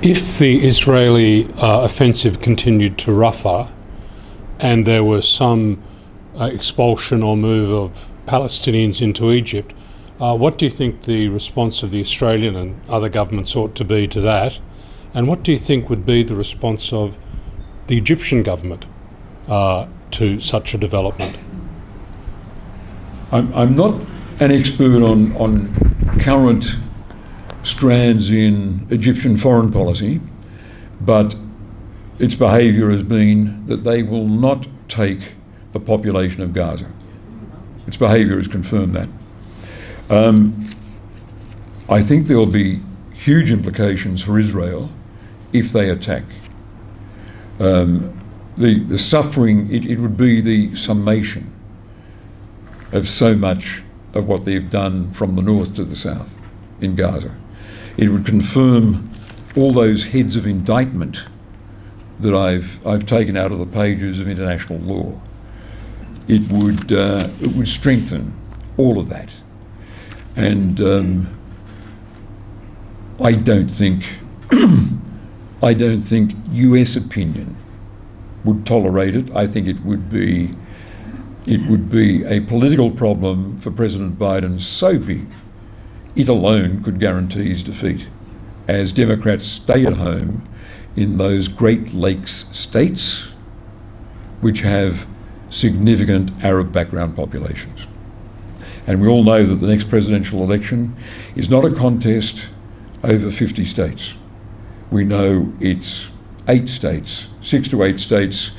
If the Israeli offensive continued to Rafah and there was some expulsion or move of Palestinians into Egypt, what do you think the response of the Australian and other governments ought to be to that? And what do you think would be the response of the Egyptian government to such a development? I'm not an expert on current strands in Egyptian foreign policy, but its behaviour has been that they will not take the population of Gaza. Its behaviour has confirmed that. I think there will be huge implications for Israel if they attack. The suffering, it would be the summation of so much of what they've done from the north to the south in Gaza. It would confirm all those heads of indictment that I've taken out of the pages of international law. It would strengthen all of that, and I don't think US opinion would tolerate it. I think it would be a political problem for President Biden so big it alone could guarantee his defeat, as Democrats stay at home in those Great Lakes states which have significant Arab background populations. And we all know that the next presidential election is not a contest over 50 states. We know it's 8 states, 6 to 8 states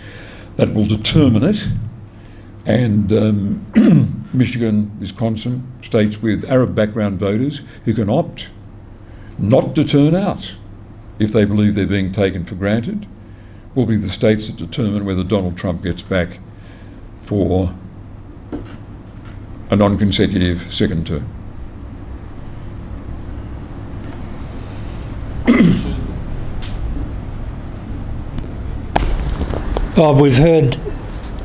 that will determine it, and Michigan, Wisconsin, states with Arab background voters who can opt not to turn out if they believe they're being taken for granted, will be the states that determine whether Donald Trump gets back for a non-consecutive second term. Bob, we've heard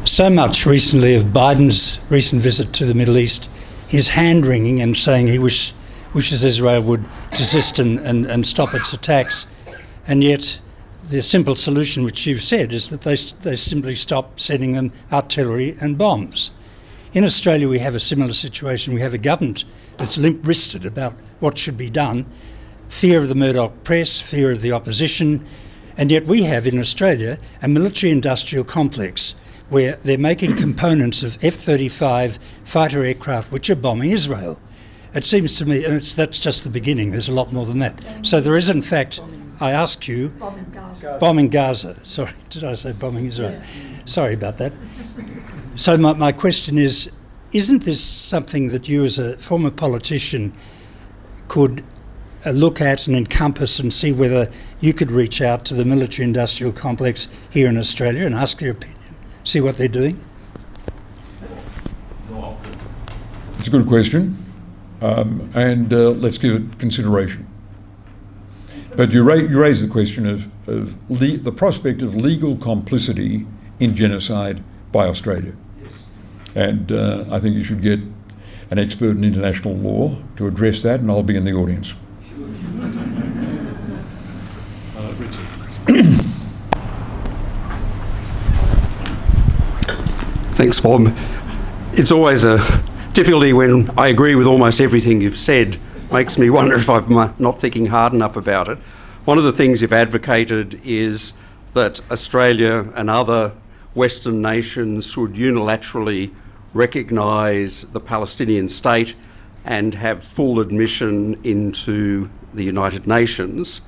so much recently of Biden's recent visit to the Middle East, his hand-wringing and saying he wishes Israel would desist and stop its attacks. And yet the simple solution, which you've said, is that they simply stop sending them artillery and bombs. In Australia, we have a similar situation. We have a government that's limp-wristed about what should be done, fear of the Murdoch press, fear of the opposition, and yet we have in Australia a military-industrial complex where they're making components of F-35 fighter aircraft which are bombing Israel. It seems to me, and that's just the beginning, there's a lot more than that. So there is, in fact, I ask you, bombing Gaza. Sorry, did I say bombing Israel? Yeah. Sorry about that. So my question is, isn't this something that you as a former politician could look at and encompass and see whether you could reach out to the military-industrial complex here in Australia and ask their opinion, see what they're doing? It's a good question, and let's give it consideration. But you raise the question of the prospect of legal complicity in genocide by Australia. Yes. And I think you should get an expert in international law to address that, and I'll be in the audience. Thanks, Bob. It's always a difficulty when I agree with almost everything you've said. Makes me wonder if I'm not thinking hard enough about it. One of the things you've advocated is that Australia and other Western nations should unilaterally recognise the Palestinian state and have full admission into the United Nations.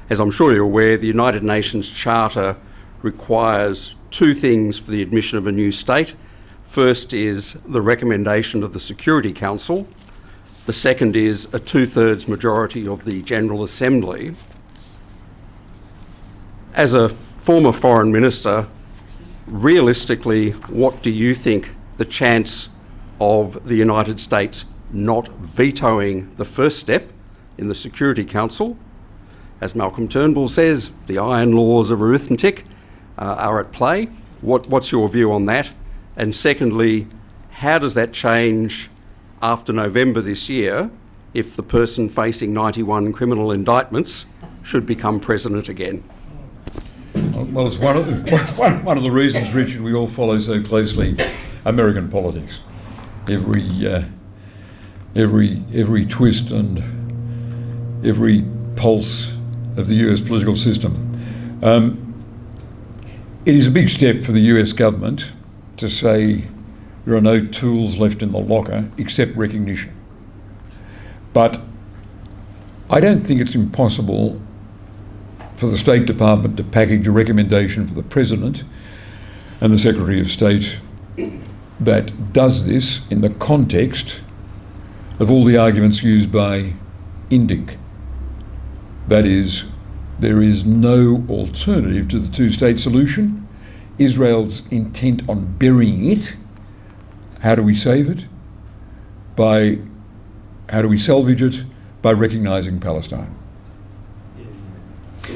As I'm sure you're aware, the United Nations Charter requires two things for the admission of a new state. First is the recommendation of the Security Council. The second is a 2/3 majority of the General Assembly. As a former Foreign Minister, realistically, what do you think the chance of the United States not vetoing the first step in the Security Council? As Malcolm Turnbull says, the iron laws of arithmetic are at play. What's your view on that? And secondly, how does that change after November this year if the person facing 91 criminal indictments should become president again? Well, it's one of the reasons, Richard, we all follow so closely American politics. Every twist and every pulse of the US political system. It is a big step for the US government to say there are no tools left in the locker except recognition. But I don't think it's impossible for the State Department to package a recommendation for the President and the Secretary of State that does this in the context of all the arguments used by INDIC. That is, there is no alternative to the two-state solution. Israel's intent on burying it. How do we save it? How do we salvage it? By recognising Palestine.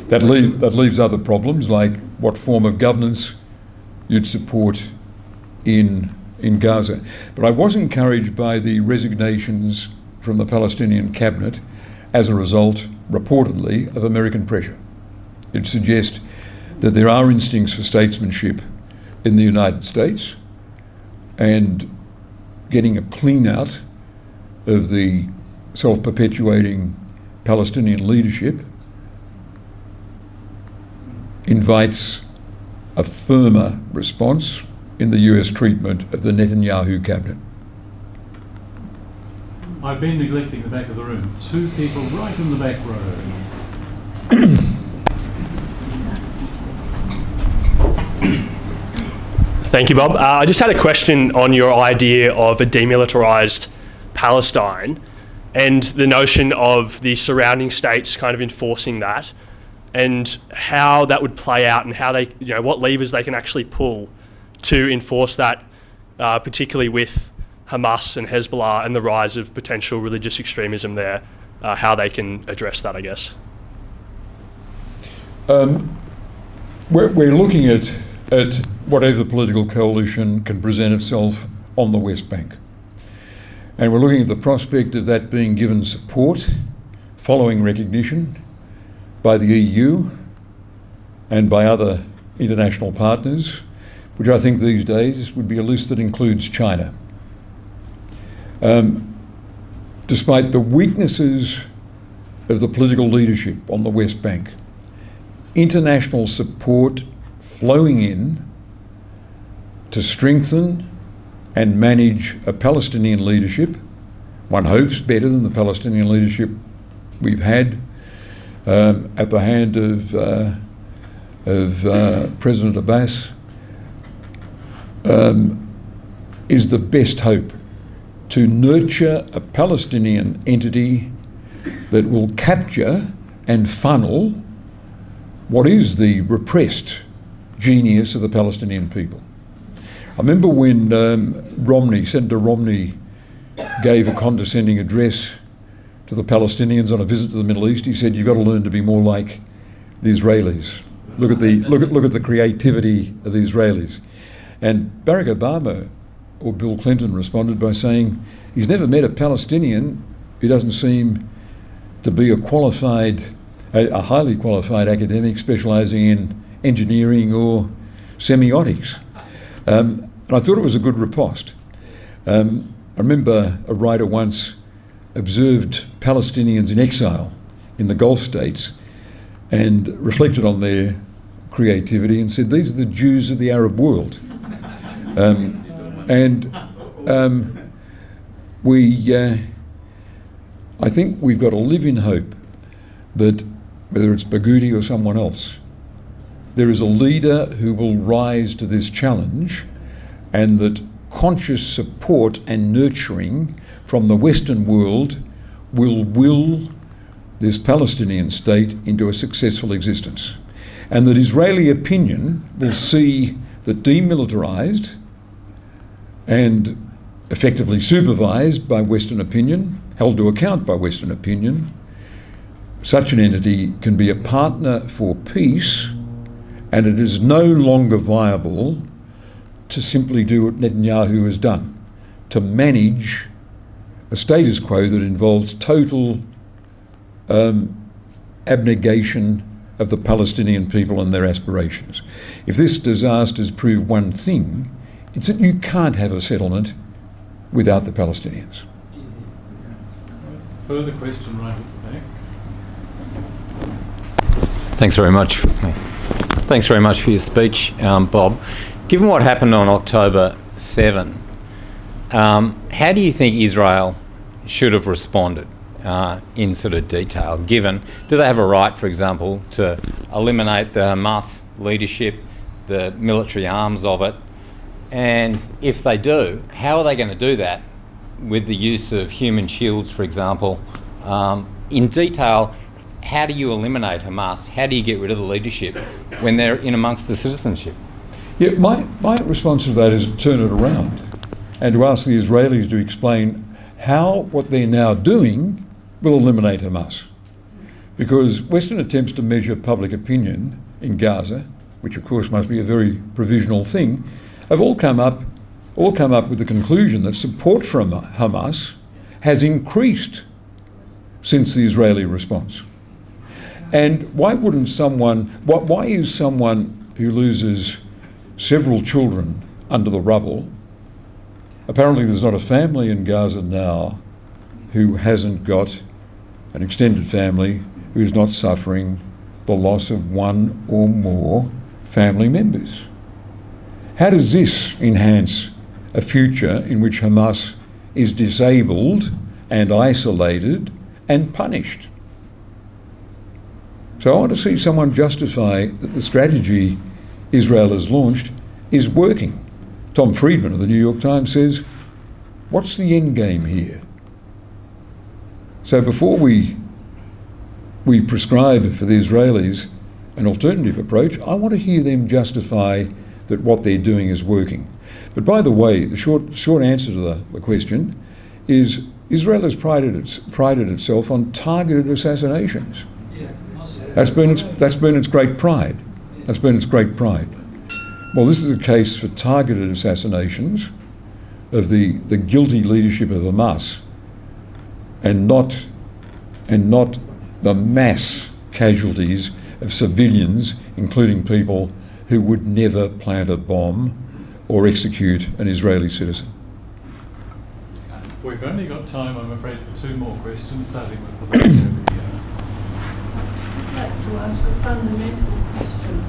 That leaves other problems, like what form of governance you'd support in Gaza. But I was encouraged by the resignations from the Palestinian cabinet as a result, reportedly, of American pressure. It suggests that there are instincts for statesmanship in the United States, and getting a clean out of the self-perpetuating Palestinian leadership invites a firmer response in the US treatment of the Netanyahu cabinet. I've been neglecting the back of the room. Two people right in the back row. Thank you, Bob. I just had a question on your idea of a demilitarised Palestine and the notion of the surrounding states kind of enforcing that, and how that would play out and how they, what levers they can actually pull to enforce that, particularly with Hamas and Hezbollah and the rise of potential religious extremism there, how they can address that, I guess. We're looking at whatever political coalition can present itself on the West Bank. And we're looking at the prospect of that being given support following recognition by the EU and by other international partners, which I think these days would be a list that includes China. Despite the weaknesses of the political leadership on the West Bank. International support flowing in to strengthen and manage a Palestinian leadership, one hopes better than the Palestinian leadership we've had at the hand of President Abbas, is the best hope to nurture a Palestinian entity that will capture and funnel what is the repressed genius of the Palestinian people. I remember when Senator Romney gave a condescending address to the Palestinians on a visit to the Middle East. He said, "You've got to learn to be more like the Israelis. Look at the creativity of the Israelis." And Barack Obama or Bill Clinton responded by saying he's never met a Palestinian who doesn't seem to be a highly qualified academic specialising in engineering or semiotics. And I thought it was a good riposte. I remember a writer once observed Palestinians in exile in the Gulf states and reflected on their creativity and said, "These are the Jews of the Arab world." I think we've got to live in hope that, whether it's Bagudi or someone else, there is a leader who will rise to this challenge, and that conscious support and nurturing from the Western world will will this Palestinian state into a successful existence. And that Israeli opinion will see that demilitarised and effectively supervised by Western opinion, held to account by Western opinion, such an entity can be a partner for peace, and it is no longer viable to simply do what Netanyahu has done, to manage a status quo that involves total abnegation of the Palestinian people and their aspirations. If this disaster's proved one thing, it's that you can't have a settlement without the Palestinians. Further question right at the back. Thanks very much. Thanks very much for your speech, Bob. Given what happened on October 7, how do you think Israel should have responded in sort of detail? Do they have a right, for example, to eliminate the Hamas leadership, the military arms of it? And if they do, how are they going to do that with the use of human shields, for example? In detail, how do you eliminate Hamas? How do you get rid of the leadership when they're in amongst the citizenship? Yeah, my response to that is to turn it around and to ask the Israelis to explain how what they're now doing will eliminate Hamas. Because Western attempts to measure public opinion in Gaza, which of course must be a very provisional thing, have all come up with the conclusion that support from Hamas has increased since the Israeli response. And why is someone who loses several children under the rubble, apparently there's not a family in Gaza now who hasn't got an extended family who is not suffering the loss of one or more family members? How does this enhance a future in which Hamas is disabled and isolated and punished? So I want to see someone justify that the strategy Israel has launched is working. Tom Friedman of the New York Times says, what's the end game here? So before we prescribe for the Israelis an alternative approach, I want to hear them justify that what they're doing is working. But by the way, the short answer to the question is Israel has prided itself on targeted assassinations. That's been its great pride. That's been its great pride. Well, this is a case for targeted assassinations of the guilty leadership of Hamas, and not the mass casualties of civilians, including people who would never plant a bomb or execute an Israeli citizen. We've only got time, I'm afraid, for two more questions, starting with the lady over here. fundamental question.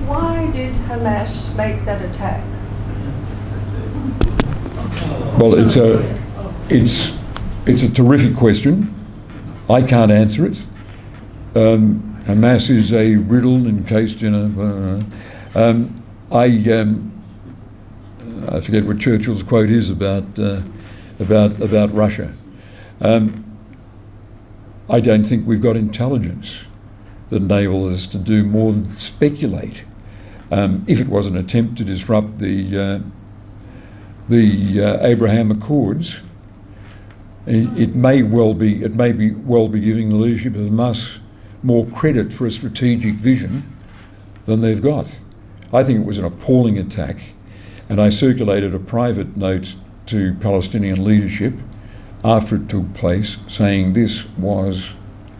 Why did Hamas make that attack? Well, it's a terrific question. I can't answer it. Hamas is a riddle encased in a. I forget what Churchill's quote is about Russia. I don't think we've got intelligence that enables us to do more than speculate. If it was an attempt to disrupt the Abraham Accords, it may well be giving the leadership of Hamas more credit for a strategic vision than they've got. I think it was an appalling attack, and I circulated a private note to Palestinian leadership after it took place, saying this was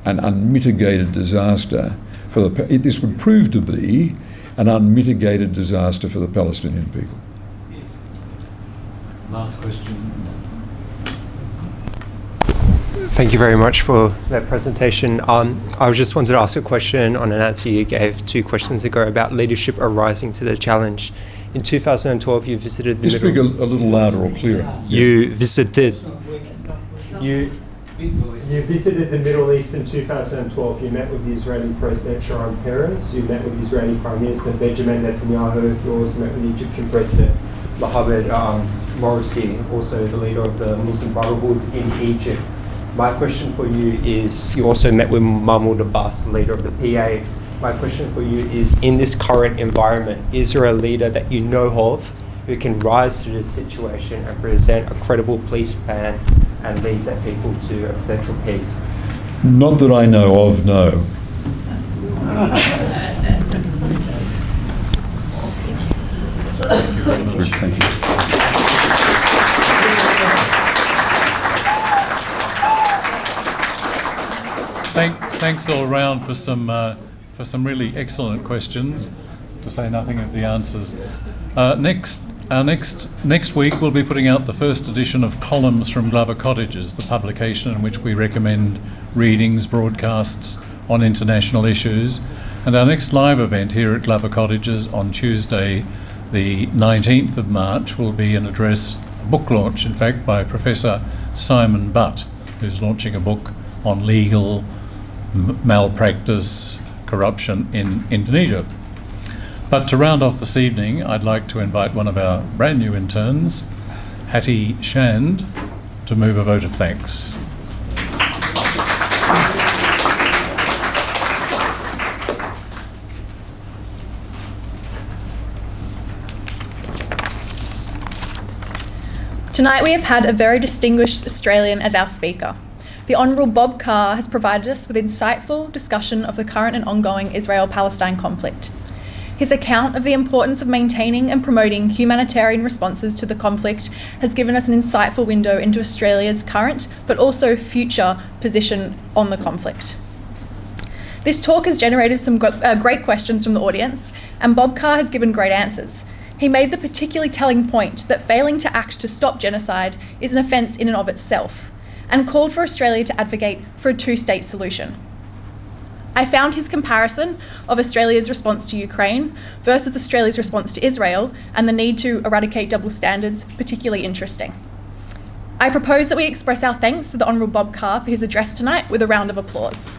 an unmitigated disaster for this would prove to be an unmitigated disaster for the Palestinian people. Last question. Thank you very much for that presentation. I just wanted to ask a question on an answer you gave 2 questions ago about leadership arising to the challenge. In 2012, you visited the Just speak a little louder or clearer. You visited the Middle East in 2012. You met with the Israeli President Sharon Peres. You met with the Israeli Prime Minister Benjamin Netanyahu. You also met with the Egyptian President Mohamed Morsi, also the leader of the Muslim Brotherhood in Egypt. My question for you is, you also met with Mahmoud Abbas, the leader of the PA. My question for you is, in this current environment, is there a leader that you know of who can rise to this situation and present a credible peace plan and lead their people to a potential peace? Not that I know of, no. Thank you. Thanks all round for some really excellent questions, to say nothing of the answers. Next week we'll be putting out the first edition of Columns from Glover Cottages, the publication in which we recommend readings, broadcasts on international issues. And our next live event here at Glover Cottages on Tuesday, the 19th of March, will be an address, a book launch in fact, by Professor Simon Butt, who's launching a book on legal malpractice, corruption in Indonesia. But to round off this evening, I'd like to invite one of our brand new interns, Hattie Shand, to move a vote of thanks. Tonight we have had a very distinguished Australian as our speaker. The Hon Bob Carr has provided us with insightful discussion of the current and ongoing Israel-Palestine conflict. His account of the importance of maintaining and promoting humanitarian responses to the conflict has given us an insightful window into Australia's current but also future position on the conflict. This talk has generated some great questions from the audience, and Bob Carr has given great answers. He made the particularly telling point that failing to act to stop genocide is an offence in and of itself, and called for Australia to advocate for a 2-state solution. I found his comparison of Australia's response to Ukraine versus Australia's response to Israel and the need to eradicate double standards particularly interesting. I propose that we express our thanks to the Hon Bob Carr for his address tonight with a round of applause.